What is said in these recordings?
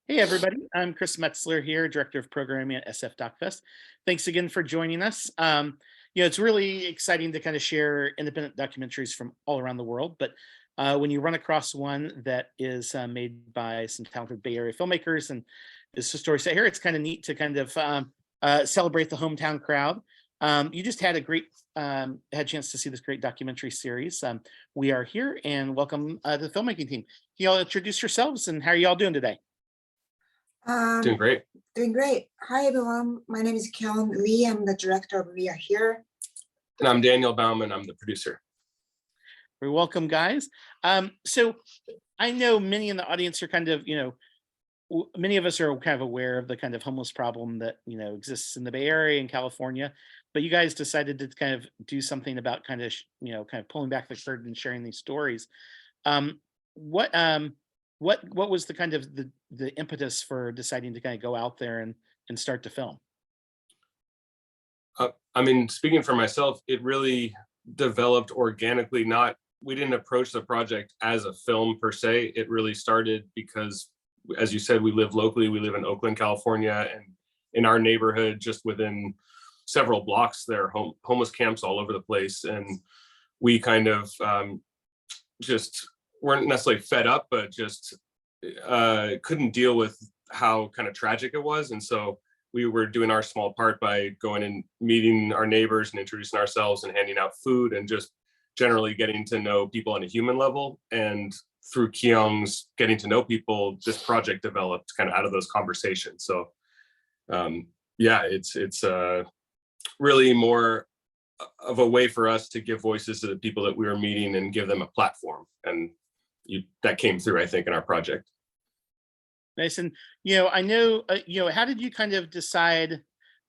Hey, everybody. I'm Chris Metzler here, Director of Programming at SF DocFest. Thanks again for joining us. It's really exciting to kind of share independent documentaries from all around the world. But when you run across one that is made by some talented Bay Area filmmakers and is a story set here, it's kind of neat to kind of celebrate the hometown crowd. You just had a great had a chance to see this great documentary series. We are here and welcome to the filmmaking team. Can you all introduce yourselves and how are you all doing today? Doing Um, great. Doing great. Hi, everyone. My name is Kyung Lee. I'm the director of We Are Here. And I'm Daniel Bauman. I'm the producer. You're welcome, guys. So I know many in the audience are kind of, many of us are kind of aware of the kind of homeless problem that, exists in the Bay Area and California, but you guys decided to kind of do something about kind of, kind of pulling back the curtain and sharing these stories. Um, what, um, what was the kind of the impetus for deciding to kind of go out there and start to film? Speaking for myself, it really developed organically. We didn't approach the project as a film per se. It really started because, as you said, we live locally. We live in Oakland, California, and in our neighborhood, just within several blocks, there are homeless camps all over the place. And we kind of just weren't necessarily fed up, but just couldn't deal with how kind of tragic it was. And so we were doing our small part by going and meeting our neighbors and introducing ourselves and handing out food and just generally getting to know people on a human level. And through Kyung's getting to know people, this project developed kind of out of those conversations. So it's really more of a way for us to give voices to the people that we were meeting and give them a platform. And that came through, I think, in our project. Nice. And, I know, how did you kind of decide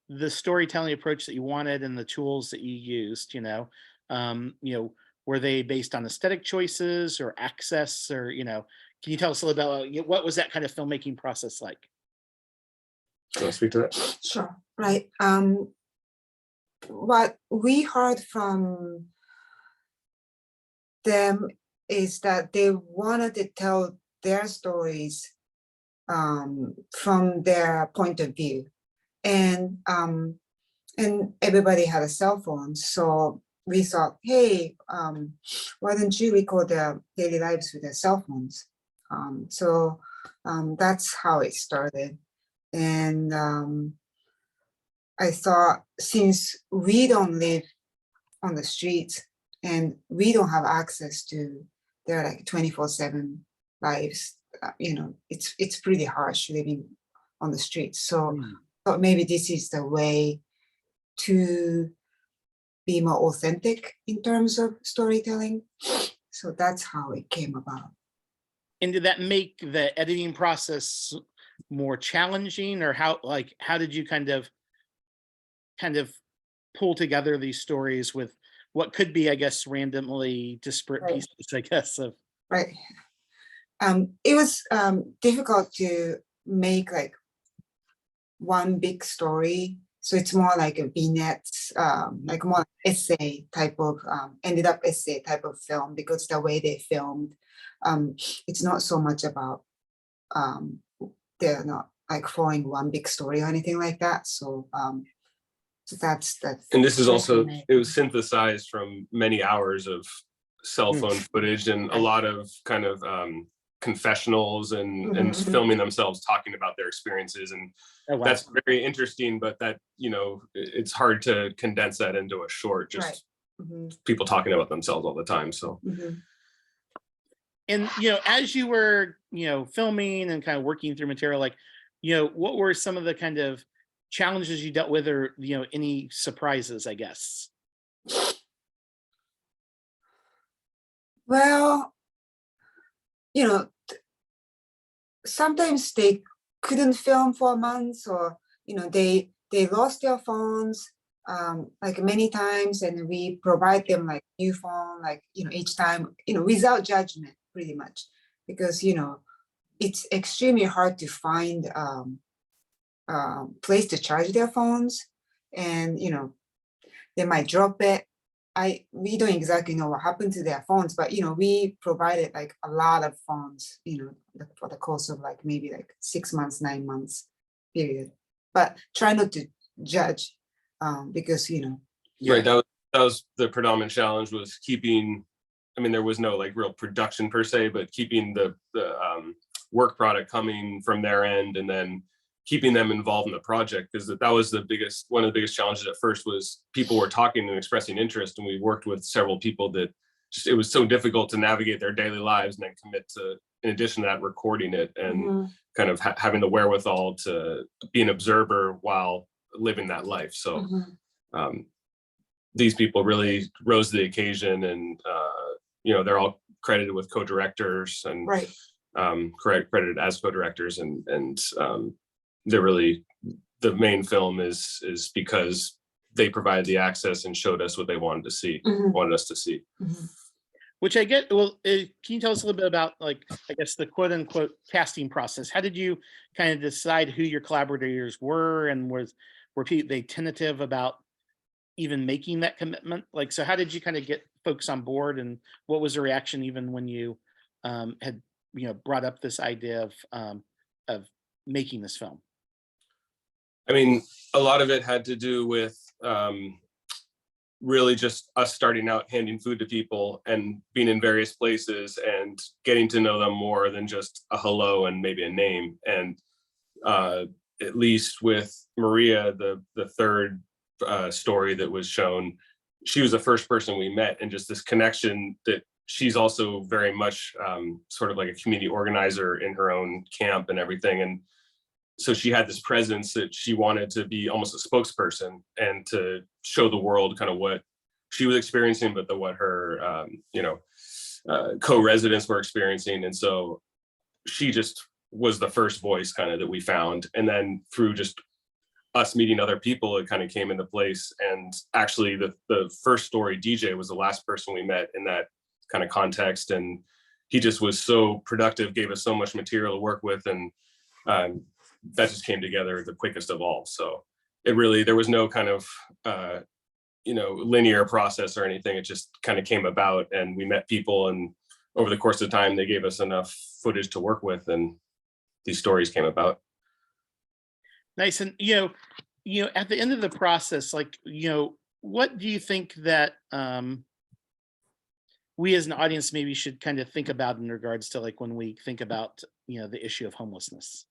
the storytelling approach that you wanted and the tools that you used, were they based on aesthetic choices or access or, can you tell us a little about what was that kind of filmmaking process like? Do you want to speak to that? Sure. Right. What we heard from them is that they wanted to tell their stories from their point of view, and everybody had a cell phone, so we thought, hey, why don't you record their daily lives with their cell phones? That's how it started. And I thought, since we don't live on the streets and we don't have access to their like 24/7 lives, it's pretty harsh living on the streets. So thought maybe this is the way to be more authentic in terms of storytelling. So that's how it came about. And did that make the editing process more challenging, or how did you kind of pull together these stories with what could be, I guess, randomly disparate Right. pieces, I guess, of Right. It was difficult to make like one big story. So it's more like a vignettes, like more essay type of, ended up essay type of film, because the way they filmed, it's not so much about, they're not like following one big story or anything like that. So that's. And this is also, it was synthesized from many hours of cell phone footage and a lot of kind of confessionals and filming themselves talking about their experiences. And oh, wow. that's very interesting, but that, it's hard to condense that into a short, just people talking about themselves all the time. So. And as you were filming and kind of working through material, like what were some of the kind of challenges you dealt with, or any surprises, I guess? Well, sometimes they couldn't film for months, or they lost their phones like many times, and we provide them like new phone, like each time, without judgment, pretty much, because it's extremely hard to find place to charge their phones, and they might drop it, we don't exactly know what happened to their phones, but we provided like a lot of phones, for the course of like maybe like 6 months, 9 months period. But try not to judge, because Right. That was the predominant challenge, was keeping, I mean, there was no like real production per se, but keeping the work product coming from their end, and then keeping them involved in the project, because that was one of the biggest challenges at first, was people were talking and expressing interest, and we worked with several people that just, it was so difficult to navigate their daily lives and then commit to, in addition to that, recording it and kind of having the wherewithal to be an observer while living that life. So these people really rose to the occasion, and they're all credited with co-directors and Right. credited as co-directors, and they're really, the main film is because they provided the access and showed us what they wanted us to see. Which I get. Well, can you tell us a little bit about, like, I guess, the quote unquote casting process? How did you kind of decide who your collaborators were, and were they tentative about even making that commitment? Like, so how did you kind of get folks on board, and what was the reaction even when you had brought up this idea of making this film? I mean, a lot of it had to do with really just us starting out handing food to people and being in various places and getting to know them more than just a hello and maybe a name. And at least with Maria, the third story that was shown, she was the first person we met, and just this connection that she's also very much sort of like a community organizer in her own camp and everything. And so she had this presence that she wanted to be almost a spokesperson and to show the world kind of what she was experiencing, but what her co-residents were experiencing. And so she just was the first voice kind of that we found. And then through just us meeting other people, it kind of came into place. And actually the first story, DJ, was the last person we met in that kind of context. And he just was so productive, gave us so much material to work with. And that just came together the quickest of all. So it really, there was no kind of, linear process or anything. It just kind of came about, and we met people, and over the course of time, they gave us enough footage to work with, and these stories came about. Nice. And, at the end of the process, like, what do you think that we as an audience maybe should kind of think about in regards to, like, when we think about, the issue of homelessness?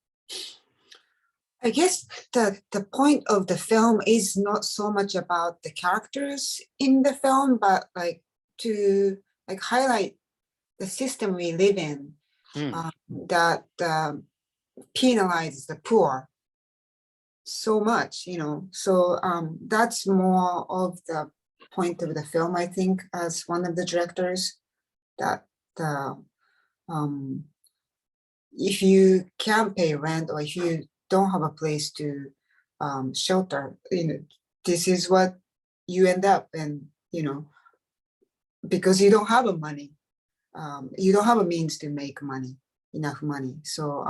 I guess the point of the film is not so much about the characters in the film, but like to like highlight the system we live in that penalizes the poor so much, So that's more of the point of the film, I think, as one of the directors, that if you can't pay rent, or if you don't have a place to shelter, this is what you end up in, because you don't have a money, you don't have a means to make enough money. So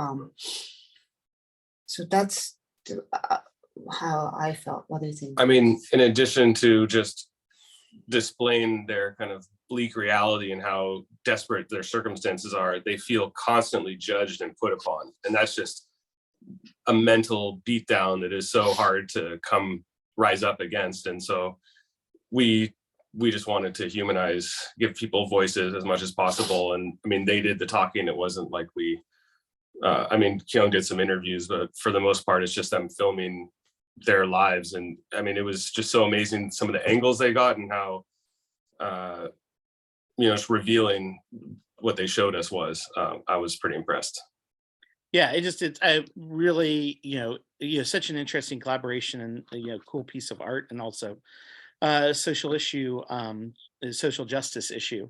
that's how I felt. What do you think? I mean, in addition to just displaying their kind of bleak reality and how desperate their circumstances are, they feel constantly judged and put upon. And that's just a mental beatdown that is so hard to rise up against. And so we just wanted to humanize, give people voices as much as possible. And I mean, they did the talking. It wasn't like Kyung did some interviews, but for the most part, it's just them filming their lives. And I mean, it was just so amazing, some of the angles they got, and how it's revealing what they showed us was, I was pretty impressed. Yeah, it's really, such an interesting collaboration, and cool piece of art, and also social issue, social justice issue.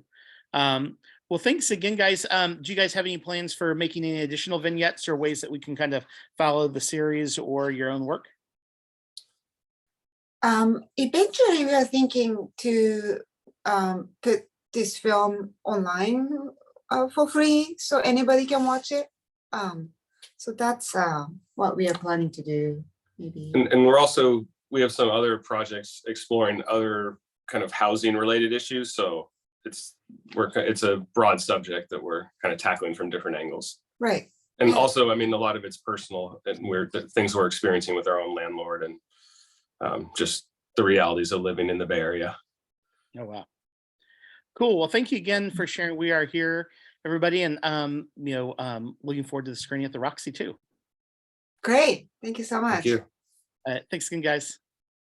Well, thanks again, guys. Do you guys have any plans for making any additional vignettes or ways that we can kind of follow the series or your own work? Eventually, we are thinking to put this film online for free, so anybody can watch it. So that's what we are planning to do, maybe. And we have some other projects exploring other kind of housing related issues. So it's a broad subject that we're kind of tackling from different angles. Right. And Yeah. also, I mean, a lot of it's personal and the things we're experiencing with our own landlord and just the realities of living in the Bay Area. Oh, wow. Cool. Well, thank you again for sharing. We are here, everybody, and looking forward to the screening at the Roxy too. Great. Thank you so much. Thank you. Thanks again, guys.